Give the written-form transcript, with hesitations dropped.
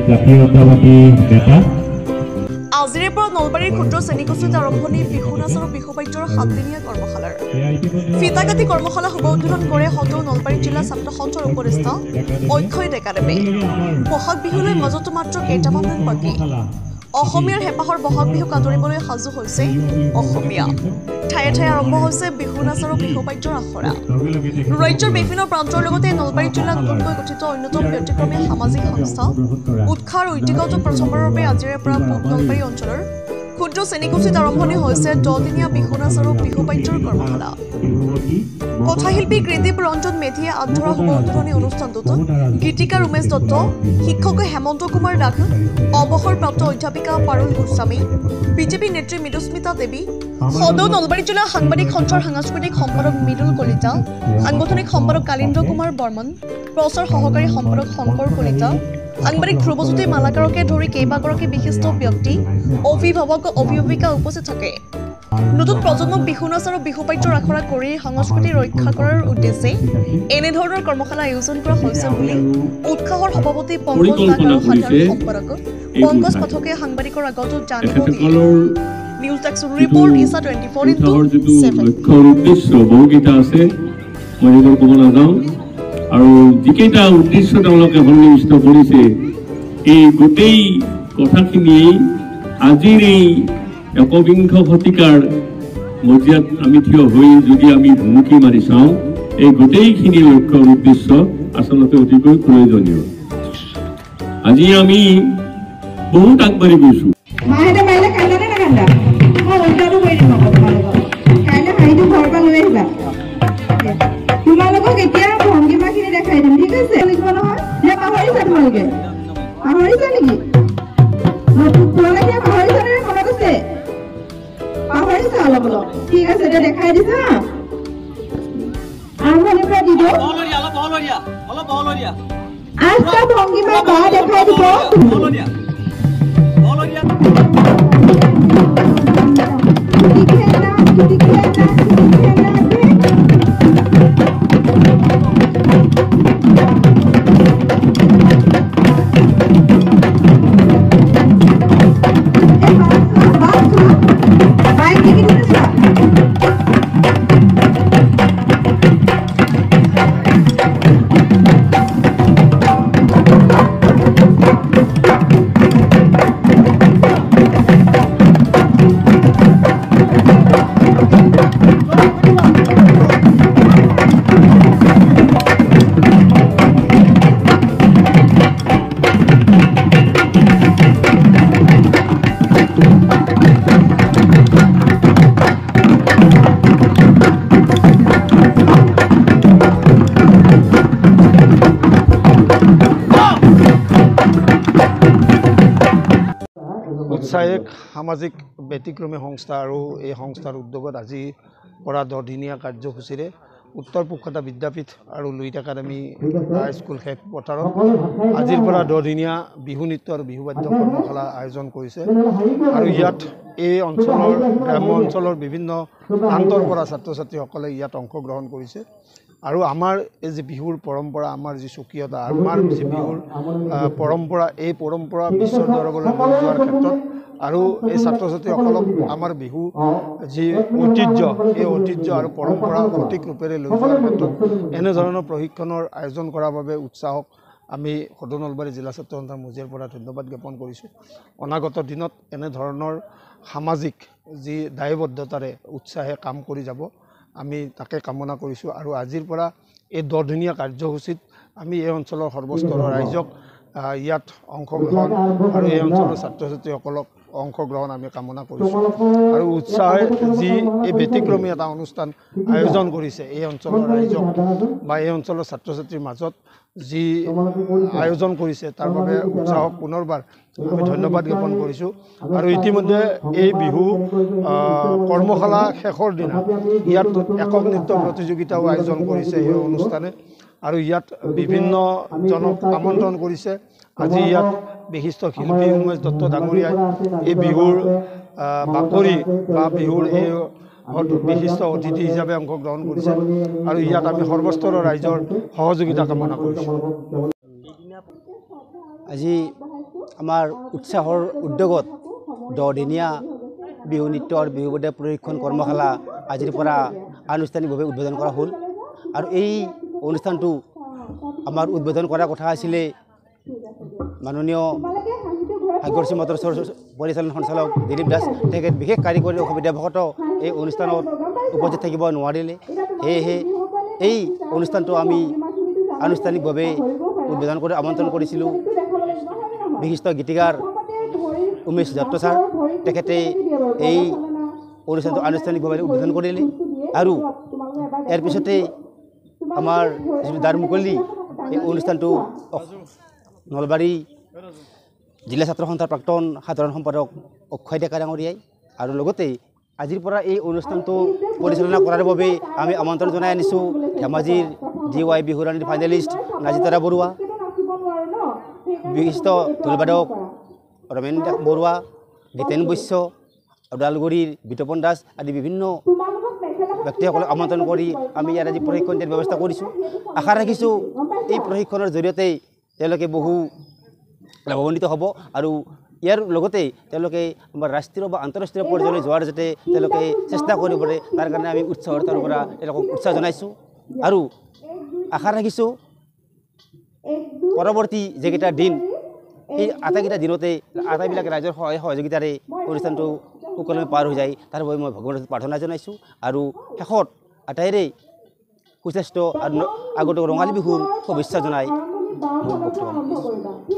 জাতীয়তাবাদী নেতা আজিৰে পৰা নলবাৰীৰ ক্ষুদ্ৰ শ্ৰেণীকোচত আৰম্ভণি বিহু নাচ আৰু বিহু বাদ্যৰ 7 দিনীয়া কৰ্মশালাৰ ফিতাকাতি কৰ্মশালা শুভ উদ্বোধন কৰে সদৌ নলবাৰী জিলা ছাত্ৰ সন্থৰ উপদেষ্টা অক্ষয় ডেকাদেৱে। বহাগ বিহুলৈ মাজতো মাত্ৰ কেইটামান দিন বাকী। অসমীয়াৰ হেঁপাহৰ বহাগ বিহুক আদৰিবলৈ সাজু হৈছে অসমীয়া। ঠায়ে ঠায়ে আৰম্ভ হৈছে বিহু নাচ আৰু বিহু বাদ্যৰ আখৰা। ৰাজ্যৰ বিভিন্ন প্ৰান্তৰ লগতে নলবাৰী জিলাত নতুনকৈ গঠিত অন্যতম ব্যতিক্ৰমী সামাজিক সংস্থা উৎসাহ আৰু ঐতিহ্যত প্ৰথমবাৰৰ বাবে আজিৰে পৰা পূব নলবাৰী অঞ্চলৰ ক্ষুদ্ৰ শ্ৰেণীকোচত আৰম্ভণি হৈছে 10 দিনীয়া বিহু নাচ আৰু বিহু বাদ্যৰ কৰ্মশালা। কথাশিল্পী কৃদীপ ৰঞ্জন মেধিয়ে আধৰুৱা শুভ উদ্বোধনী অনুষ্ঠানটোত গীতিকাৰ উমেশ দত্ত, শিক্ষক হেমন্ত কুমাৰ দাস, অৱসৰপ্ৰাপ্ত অধ্যাপিকা পাৰুল গোস্বামী, বিজেপি নেত্ৰী মৃদুস্মিতা দেৱী, সদৌ নলবাৰী জিলা সাংবাদিক সন্থাৰ সাংস্কৃতিক সম্পাদক মৃদুল কলিতা, সাংগঠনিক সম্পাদক কালিন্দ্ৰ কুমাৰ বৰ্মন, প্ৰচাৰ সহকাৰী সম্পাদক শংকৰ কলিতা, সাংবাদিক ধ্ৰুৱজ্যোতি মালাকাৰকে ধৰি কেইবাগৰাকী বিশিষ্ট ব্যক্তি, অভিভাৱক অভিভাৱিকা উপস্থিত থাকে। নতুন প্ৰজন্মক বিহু নাচ আৰু বিহু বাদ্যৰ আখৰা কৰি সংস্কৃতি ৰক্ষা কৰাৰ উদ্দেশ্যে এনেধৰণৰ কৰ্মশালা আয়োজন কৰা হৈছে বুলি উৎসাহৰ সভাপতি পংকজ দাস আৰু সাধাৰণ সম্পাদক পংকজ পাঠকে সাংবাদিকৰ আগত জানিব দিয়ে। নিউজ ডেস্ক ৰিপৰ্ট ইছা 24/7 আৰু যিকেইটা উদ্দেশ্য তেওঁলোকে সন্নিৱিষ্ট কৰিছে এই গোটেই কথাখিনি আজিৰ এই একবিংশ শতিকাৰ মজিয়াত আমি থিয় হৈ যদি আমি ভুমুকি মাৰি চাওঁ এই গোটেইখিনি লক্ষ্য উদ্দেশ্য আচলতে অতিকৈ প্ৰয়োজনীয়। আজি আমি বহুত আগবাঢ়ি গৈছোঁ। তোমালোকক এতিয়া ভংগীমাখিনি দেখাই দিম, ঠিক আছে? লিখিব নহয় নে পাহৰিছা? তোমালোকে পাহৰিছা নেকি? তোমালোকে পাহৰিছা নে মনত আছে? পাহৰিছা অলপ অলপ, ঠিক আছে এতিয়া দেখাই দিছা। আৰম্ভণিৰ পৰা দিব 8টা ভংগীমা বা দেখাই দিব। উৎসাহ এক সামাজিক ব্যতিক্ৰমী সংস্থা আৰু এই সংস্থাৰ উদ্যোগত আজি পৰা 10 দিনীয়া কাৰ্যসূচীৰে উত্তৰ পূবখাতা বিদ্যাপীঠ আৰু লুইট একাডেমী স্কুল খেল পথাৰত আজিৰ পৰা 10 দিনীয়া বিহু নৃত্য আৰু বিহু বাদ্য কৰ্মশালা আয়োজন কৰিছে। আৰু ইয়াত এই অঞ্চলৰ গ্ৰাম্য অঞ্চলৰ বিভিন্ন প্ৰান্তৰ পৰা ছাত্ৰ ছাত্ৰীসকলে ইয়াত অংশগ্ৰহণ কৰিছে। আৰু আমাৰ এই যে বিহুৰ পৰম্পৰা, আমাৰ যি স্বকীয়তা, আমাৰ যি বিহুৰ পৰম্পৰা, এই পৰম্পৰা বিশ্বৰ দৰবাৰলৈ লৈ যোৱাৰ ক্ষেত্ৰত আৰু এই ছাত্ৰ ছাত্ৰীসকলক আমাৰ বিহু যি ঐতিহ্য, এই ঐতিহ্য আৰু পৰম্পৰা সঠিক ৰূপেৰে লৈ যোৱাৰ ক্ষেত্ৰত এনেধৰণৰ প্ৰশিক্ষণৰ আয়োজন কৰাৰ বাবে উৎসাহক আমি সদৌ নলবাৰী জিলা ছাত্ৰ সন্থাৰ মজিয়াৰ পৰা ধন্যবাদ জ্ঞাপন কৰিছোঁ। অনাগত দিনত এনেধৰণৰ সামাজিক যি দায়বদ্ধতাৰে উৎসাহে কাম কৰি যাব, আমি তাকে কামনা কৰিছোঁ। আৰু আজিৰ পৰা এই 10 দিনীয়া কাৰ্যসূচীত আমি এই অঞ্চলৰ সৰ্বস্তৰৰ ৰাইজক ইয়াত অংশগ্ৰহণ আৰু এই অঞ্চলৰ ছাত্ৰ ছাত্ৰীসকলক অংশগ্ৰহণ আমি কামনা কৰিছোঁ। আৰু উৎসাহে যি এই ব্যতিক্ৰমী এটা অনুষ্ঠান আয়োজন কৰিছে এই অঞ্চলৰ ৰাইজক বা এই অঞ্চলৰ ছাত্ৰ ছাত্ৰীৰ মাজত যি আয়োজন কৰিছে তাৰ বাবে উৎসাহক পুনৰবাৰ আমি ধন্যবাদ জ্ঞাপন কৰিছোঁ। আৰু ইতিমধ্যে এই বিহু কৰ্মশালা শেষৰ দিনা ইয়াত একক নৃত্য প্ৰতিযোগিতাও আয়োজন কৰিছে এই অনুষ্ঠানে। আৰু ইয়াত বিভিন্ন জনক আমন্ত্ৰণ কৰিছে। আজি ইয়াত বিশিষ্ট শিল্পী উমেশ দত্ত ডাঙৰীয়াই এই বিহুৰ বাকৰি বা বিহুৰ এই বিশিষ্ট অতিথি হিচাপে অংশগ্ৰহণ কৰিছে। আৰু ইয়াত আমি সৰ্বস্তৰৰ ৰাইজৰ সহযোগিতা কামনা কৰিছোঁ। আজি আমাৰ উৎসাহৰ উদ্যোগত 10 দিনীয়া বিহু নৃত্য আৰু বিহু বাদ্য প্ৰশিক্ষণ কৰ্মশালা আজিৰ পৰা আনুষ্ঠানিকভাৱে উদ্বোধন কৰা হ'ল আৰু এই অনুষ্ঠানটো আমাৰ উদ্বোধন কৰাৰ কথা আছিলে মাননীয় ভাগ্যশ্ৰী মটৰ্ছৰ পৰিচালন সঞ্চালক দিলীপ দাস তেখেত বিশেষ কাৰিকৰী অসুবিধাবশতঃ এই অনুষ্ঠানত উপস্থিত থাকিব নোৱাৰিলে সেয়েহে এই অনুষ্ঠানটো আমি আনুষ্ঠানিকভাৱে উদ্বোধন কৰি আমন্ত্ৰণ কৰিছিলোঁ বিশিষ্ট গীতিকাৰ উমেশ দত্ত ছাৰ তেখেতে এই অনুষ্ঠানটো আনুষ্ঠানিকভাৱে উদ্বোধন কৰিলে আৰু ইয়াৰ পিছতে আমাৰ যিটো দ্বাৰ মুকলি এই অনুষ্ঠানটো নলবাৰী জিলা ছাত্ৰ সন্থাৰ প্ৰাক্তন সাধাৰণ সম্পাদক অক্ষয় ডেকা ডাঙৰীয়াই আৰু লগতে আজিৰ পৰা এই অনুষ্ঠানটো পৰিচালনা কৰাৰ বাবে আমি আমন্ত্ৰণ জনাই আনিছোঁ ধেমাজিৰ DY বিহুৰাণীৰ ফাইনেলিষ্ট নাজিতাৰা বৰুৱা বিশিষ্ট ঢোলবাদক ৰমেন বৰুৱা গীতেন বৈশ্য ওদালগুৰিৰ বিতপন দাস আদি বিভিন্ন ব্যক্তিসকলক আমন্ত্ৰণ কৰি আমি ইয়াত আজি প্ৰশিক্ষণ দিয়াৰ ব্যৱস্থা কৰিছোঁ আশা ৰাখিছোঁ এই প্ৰশিক্ষণৰ জৰিয়তে তেওঁলোকে বহু লাভান্বিত হ'ব আৰু ইয়াৰ লগতে তেওঁলোকে আমাৰ ৰাষ্ট্ৰীয় বা আন্তঃৰাষ্ট্ৰীয় পৰ্যায়লৈ যোৱাৰ যাতে তেওঁলোকে চেষ্টা কৰিব পাৰে তাৰ কাৰণে আমি উৎসাহৰ তাৰ পৰা তেওঁলোকক উৎসাহ জনাইছোঁ আৰু আশা ৰাখিছোঁ পৰৱৰ্তী যিকেইটা দিন এই আটাইকেইটা দিনতে আটাইবিলাক ৰাইজৰ সহায় সহযোগিতাৰে অনুষ্ঠানটো সুকলমে পাৰ হৈ যায় তাৰ বাবে মই ভগৱানৰ প্ৰাৰ্থনা জনাইছোঁ আৰু শেষত আটাইৰে সুস্বাস্থ্য আৰু আগতে ৰঙালী বিহুৰ শুভেচ্ছা জনাই মোৰ বক্তব্য